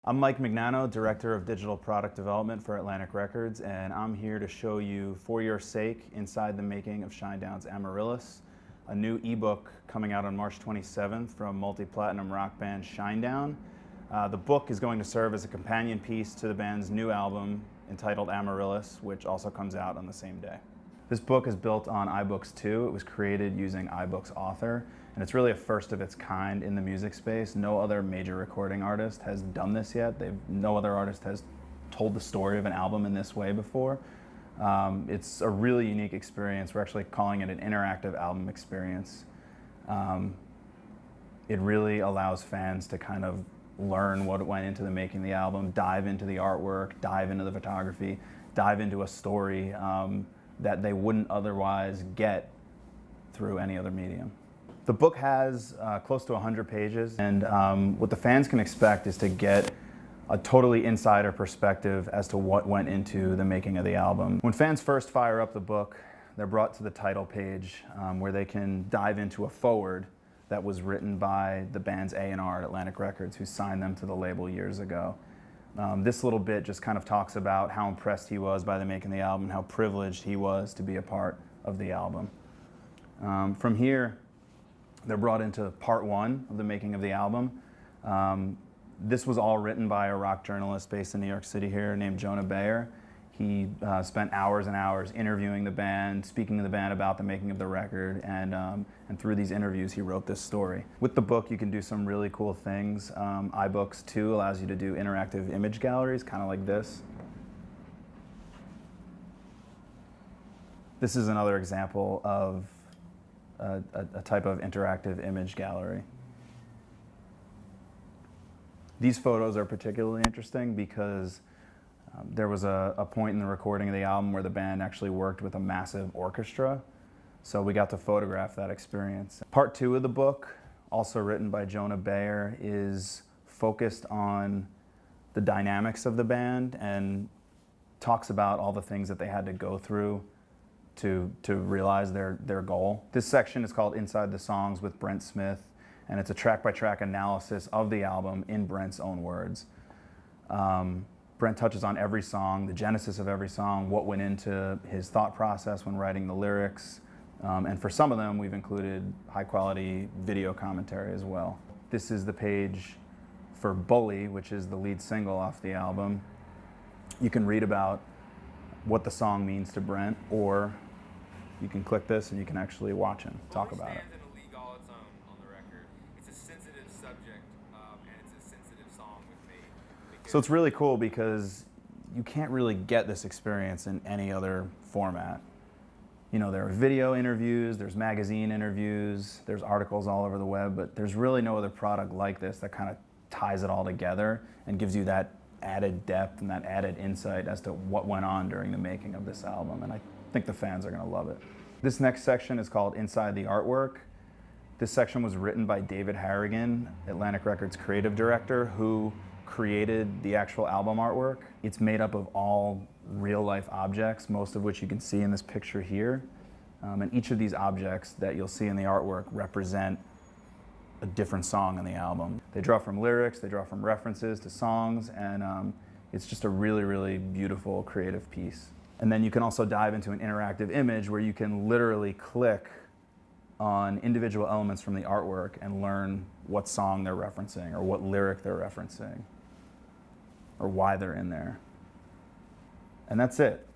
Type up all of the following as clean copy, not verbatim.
I'm Mike Mignano, Director of Digital Product Development for Atlantic Records, and I'm here to show you, for your sake, inside the making of Shinedown's Amaryllis, a new ebook coming out on March 27th from multi-platinum rock band Shinedown. The book is going to serve as a companion piece to the band's new album entitled Amaryllis, which also comes out on the same day. This book is built on iBooks 2. It was created using iBook's author, and it's really a first of its kind in the music space. No other major recording artist has done this yet. No other artist has told the story of an album in this way before. It's a really unique experience. We're actually calling it an interactive album experience. It really allows fans to kind of learn what went into the making of the album, dive into the artwork, dive into the photography, dive into a story that they wouldn't otherwise get through any other medium. The book has close to 100 pages, and what the fans can expect is to get a totally insider perspective as to what went into the making of the album. When fans first fire up the book, they're brought to the title page where they can dive into a foreword that was written by the band's A&R at Atlantic Records, who signed them to the label years ago. This little bit just kind of talks about how impressed he was by the making of the album, how privileged he was to be a part of the album. From here, they're brought into part one of the making of the album. This was all written by a rock journalist based in New York City here named Jonah Bayer. He spent hours and hours interviewing the band, speaking to the band about the making of the record, and through these interviews he wrote this story. With the book you can do some really cool things. iBooks 2 allows you to do interactive image galleries, kind of like this. This is another example of a type of interactive image gallery. These photos are particularly interesting because there was a point in the recording of the album where the band actually worked with a massive orchestra, so we got to photograph that experience. Part 2 of the book, also written by Jonah Bayer, is focused on the dynamics of the band and talks about all the things that they had to go through to realize their goal. This section is called Inside the Songs with Brent Smith, and it's a track-by-track analysis of the album in Brent's own words. Brent touches on every song, the genesis of every song, what went into his thought process when writing the lyrics, and for some of them we've included high-quality video commentary as well. This is the page for Bully, which is the lead single off the album. You can read about what the song means to Brent, or you can click this and you can actually watch him talk about it. In a league all its own on the record. It's a sensitive subject, and it's a sensitive song with me. So it's really cool because you can't really get this experience in any other format. You know, there are video interviews, there's magazine interviews, there's articles all over the web, but there's really no other product like this that kind of ties it all together and gives you that added depth and that added insight as to what went on during the making of this album, and I think the fans are going to love it. This next section is called Inside the Artwork. This section was written by David Harrigan, Atlantic Records creative director, who created the actual album artwork. It's made up of all real-life objects, most of which you can see in this picture here, and each of these objects that you'll see in the artwork represent a different song on the album. They draw from lyrics, they draw from references to songs, and it's just a really, really beautiful creative piece. And then you can also dive into an interactive image where you can literally click on individual elements from the artwork and learn what song they're referencing, or what lyric they're referencing, or why they're in there. And that's it.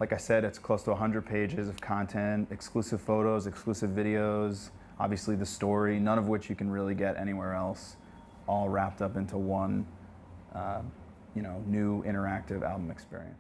Like I said, it's close to 100 pages of content, exclusive photos, exclusive videos, obviously the story, none of which you can really get anywhere else, all wrapped up into one new interactive album experience.